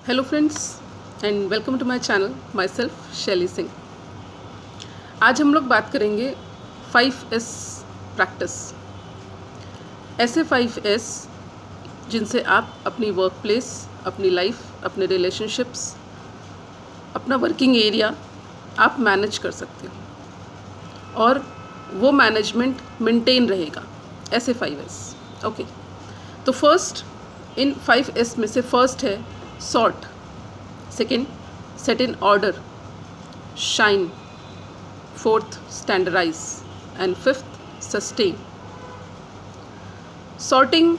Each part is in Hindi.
Hello friends and welcome to my channel myself Shaili Singh. आज हम लोग बात करेंगे 5S प्रैक्टिस। ऐसे 5S जिनसे आप अपनी वर्क प्लेस, अपनी लाइफ, अपने रिलेशनशिप्स, अपना वर्किंग एरिया आप मैनेज कर सकते हो और वो मैनेजमेंट मेंटेन रहेगा। ऐसे 5S। ओके, तो फर्स्ट इन 5S में से फर्स्ट है sort, second set in order, shine, fourth standardise and fifth sustain. Sorting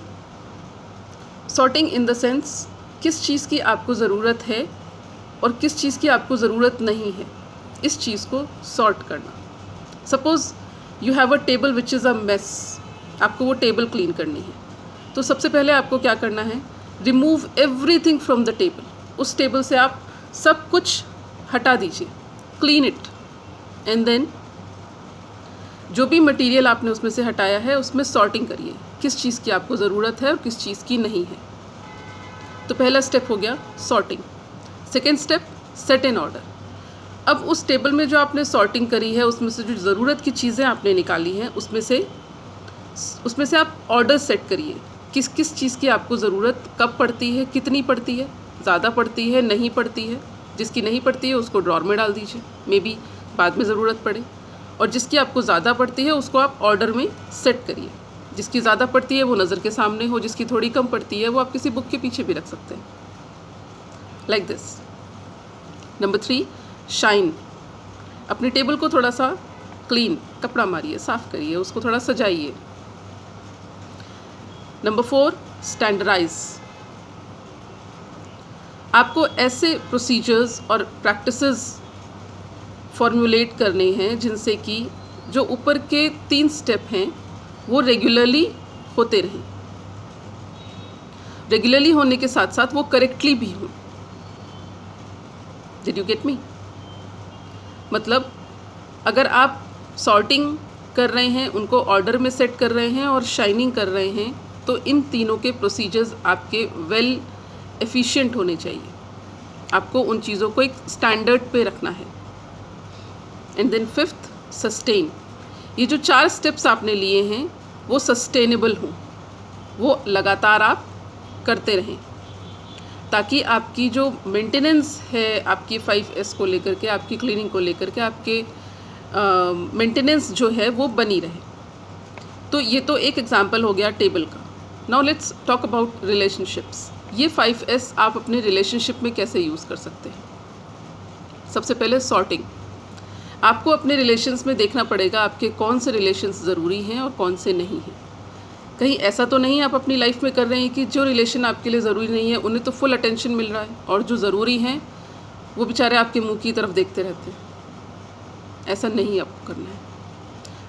in the sense किस चीज़ की आपको ज़रूरत है और किस चीज़ की आपको ज़रूरत नहीं है, इस चीज़ को सॉर्ट करना। Suppose you have a table which is a mess, आपको वो टेबल क्लीन करनी है, तो सबसे पहले आपको क्या करना है, remove everything from the table. उस टेबल से आप सब कुछ हटा दीजिए, क्लीन इट, एंड देन जो भी मटेरियल आपने उसमें से हटाया है उसमें सॉर्टिंग करिए, किस चीज़ की आपको ज़रूरत है और किस चीज़ की नहीं है। तो पहला स्टेप हो गया sorting. Second step set in order. अब उस टेबल में जो आपने सॉर्टिंग करी है उसमें से जो ज़रूरत की चीज़ें आपने निकाली हैं उसमें से आप ऑर्डर सेट करिए, किस किस चीज़ की आपको ज़रूरत कब पड़ती है, कितनी पड़ती है, ज़्यादा पड़ती है, नहीं पड़ती है। जिसकी नहीं पड़ती है उसको ड्रॉर में डाल दीजिए, मे बी बाद में ज़रूरत पड़े, और जिसकी आपको ज़्यादा पड़ती है उसको आप ऑर्डर में सेट करिए। जिसकी ज़्यादा पड़ती है वो नज़र के सामने हो, जिसकी थोड़ी कम पड़ती है वो आप किसी बुक के पीछे भी रख सकते हैं, लाइक दिस। Number 3 shine. अपनी टेबल को थोड़ा सा क्लीन, कपड़ा मारिए, साफ़ करिए, उसको थोड़ा सजाइए। Number 4 standardise. आपको ऐसे प्रोसीजर्स और प्रैक्टिसेस फॉर्मुलेट करने हैं जिनसे कि जो ऊपर के 3 स्टेप हैं वो रेगुलरली होते रहें, रेगुलरली होने के साथ साथ वो करेक्टली भी हों। Did you get me? मतलब अगर आप सॉर्टिंग कर रहे हैं, उनको ऑर्डर में सेट कर रहे हैं और शाइनिंग कर रहे हैं, तो इन तीनों के प्रोसीजर्स आपके वेल एफिशिएंट होने चाहिए। आपको उन चीज़ों को एक स्टैंडर्ड पे रखना है। And then fifth sustain. ये जो 4 स्टेप्स आपने लिए हैं वो सस्टेनेबल हों, वो लगातार आप करते रहें, ताकि आपकी जो मेंटेनेंस है आपकी 5S को लेकर के, आपकी क्लीनिंग को लेकर के, आपके मेंटेनेंस जो है वो बनी रहे। तो ये तो एक एग्जांपल हो गया टेबल का। Now let's talk about relationships. ये 5S आप अपने रिलेशनशिप में कैसे यूज़ कर सकते हैं। सबसे पहले सॉर्टिंग। आपको अपने रिलेशंस में देखना पड़ेगा आपके कौन से रिलेशंस ज़रूरी हैं और कौन से नहीं हैं। कहीं ऐसा तो नहीं आप अपनी लाइफ में कर रहे हैं कि जो रिलेशन आपके लिए ज़रूरी नहीं है उन्हें तो फुल अटेंशन मिल रहा है और जो ज़रूरी हैं वो बेचारे आपके मुंह की तरफ देखते रहते हैं। ऐसा नहीं आपको करना है।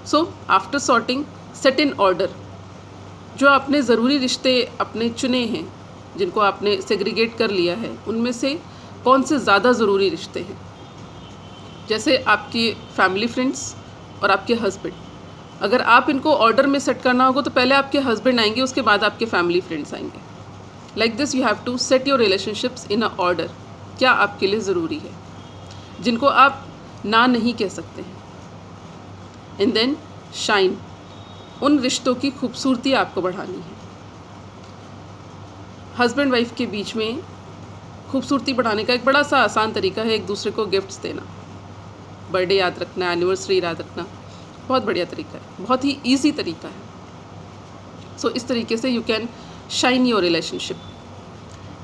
So after sorting set in order. जो आपने ज़रूरी रिश्ते अपने चुने हैं, जिनको आपने सेग्रीगेट कर लिया है, उनमें से कौन से ज़्यादा ज़रूरी रिश्ते हैं। जैसे आपके फैमिली फ्रेंड्स और आपके हस्बैंड, अगर आप इनको ऑर्डर में सेट करना होगा तो पहले आपके हस्बैंड आएंगे, उसके बाद आपके फैमिली फ्रेंड्स आएंगे। Like this you have to set your relationships in a order. क्या आपके लिए ज़रूरी है, जिनको आप ना नहीं कह सकते हैं। And then shine. उन रिश्तों की खूबसूरती आपको बढ़ानी है। हस्बैंड वाइफ के बीच में खूबसूरती बढ़ाने का एक बड़ा सा आसान तरीका है एक दूसरे को गिफ्ट्स देना। बर्थडे याद रखना, एनिवर्सरी याद रखना, बहुत बढ़िया तरीका है, बहुत ही ईजी तरीका है। सो इस तरीके से you can shine your relationship.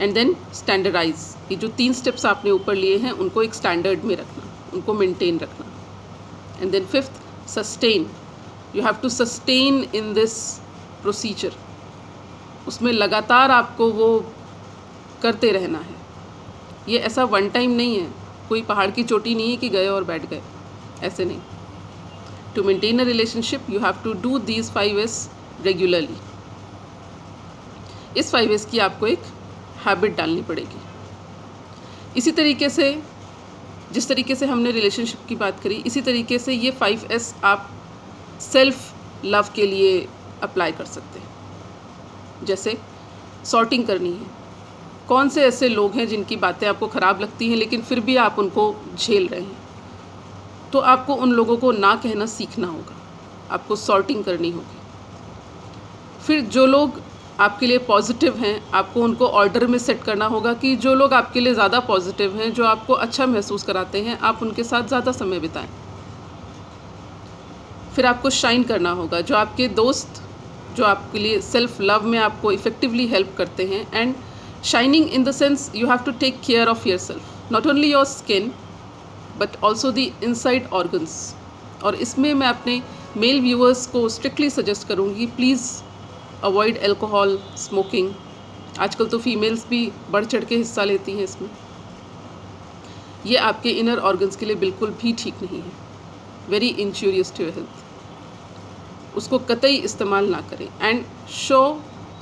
And then standardise. ये जो 3 स्टेप्स आपने ऊपर लिए हैं उनको एक स्टैंडर्ड में रखना, उनको मेंटेन रखना। And then fifth sustain. You have to sustain in this procedure. उसमें लगातार आपको वो करते रहना है। ये ऐसा वन टाइम नहीं है, कोई पहाड़ की चोटी नहीं है कि गए और बैठ गए, ऐसे नहीं। To maintain a relationship you have to do these 5S regularly. इस 5S की आपको एक हैबिट डालनी पड़ेगी। इसी तरीके से जिस तरीके से हमने रिलेशनशिप की बात करी, इसी तरीके से ये 5S आप सेल्फ लव के लिए अप्लाई कर सकते हैं। जैसे सॉर्टिंग करनी है, कौन से ऐसे लोग हैं जिनकी बातें आपको ख़राब लगती हैं लेकिन फिर भी आप उनको झेल रहे हैं। तो आपको उन लोगों को ना कहना सीखना होगा, आपको सॉर्टिंग करनी होगी। फिर जो लोग आपके लिए पॉजिटिव हैं, आपको उनको ऑर्डर में सेट करना होगा कि जो लोग आपके लिए ज़्यादा पॉजिटिव हैं, जो आपको अच्छा महसूस कराते हैं, आप उनके साथ ज़्यादा समय बिताएं। फिर आपको शाइन करना होगा, जो आपके दोस्त जो आपके लिए सेल्फ लव में आपको इफ़ेक्टिवली हेल्प करते हैं। And shining in the sense you have to take care of yourself, not only your skin but also the inside organs. और इसमें मैं अपने मेल व्यूअर्स को स्ट्रिक्टली सजेस्ट करूँगी, प्लीज़ अवॉइड एल्कोहल, स्मोकिंग। आजकल तो फीमेल्स भी बढ़ चढ़ के हिस्सा लेती हैं इसमें। ये आपके इनर ऑर्गन्स के लिए बिल्कुल भी ठीक नहीं है, very injurious to your health. उसको कतई इस्तेमाल ना करें। And show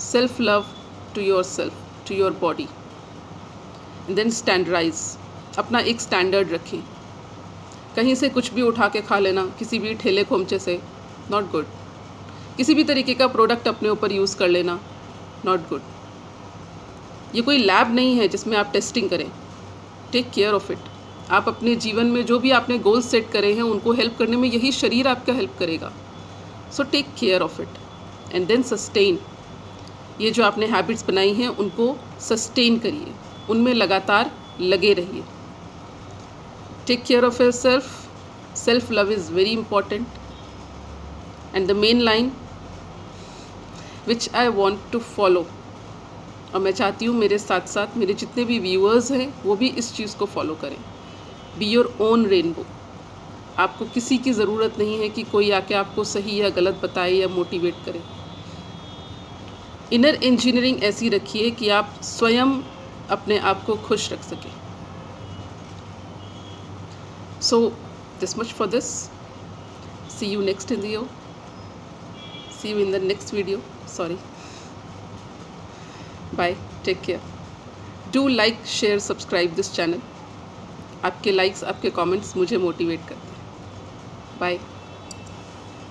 self love to yourself, to your body. And then standardise, अपना एक स्टैंडर्ड रखें। कहीं से कुछ भी उठा के खा लेना, किसी भी ठेले खोमचे से, नॉट गुड। किसी भी तरीके का प्रोडक्ट अपने ऊपर यूज़ कर लेना, नॉट गुड। ये कोई लैब नहीं है जिसमें आप टेस्टिंग करें। Take care of it. आप अपने जीवन में जो भी आपने गोल्स सेट करे हैं उनको हेल्प करने में यही शरीर आपका हेल्प करेगा। So take care of it and then sustain. ये जो आपने हैबिट्स बनाई हैं उनको सस्टेन करिए, उनमें लगातार लगे रहिए। Take care of yourself, self love is very important. And the main line which I want to follow, और मैं चाहती हूँ मेरे साथ साथ मेरे जितने भी व्यूअर्स हैं वो भी इस चीज़ को फॉलो करें। Be your own rainbow. आपको किसी की ज़रूरत नहीं है कि कोई आके आपको सही या गलत बताए या मोटिवेट करे। इनर इंजीनियरिंग ऐसी रखिए कि आप स्वयं अपने आप को खुश रख सकें। So this much for this. See you next in the See you in the next video. Sorry. Bye. Take care. Do like, share, subscribe this channel. आपके likes, आपके comments मुझे motivate करते हैं. Bye.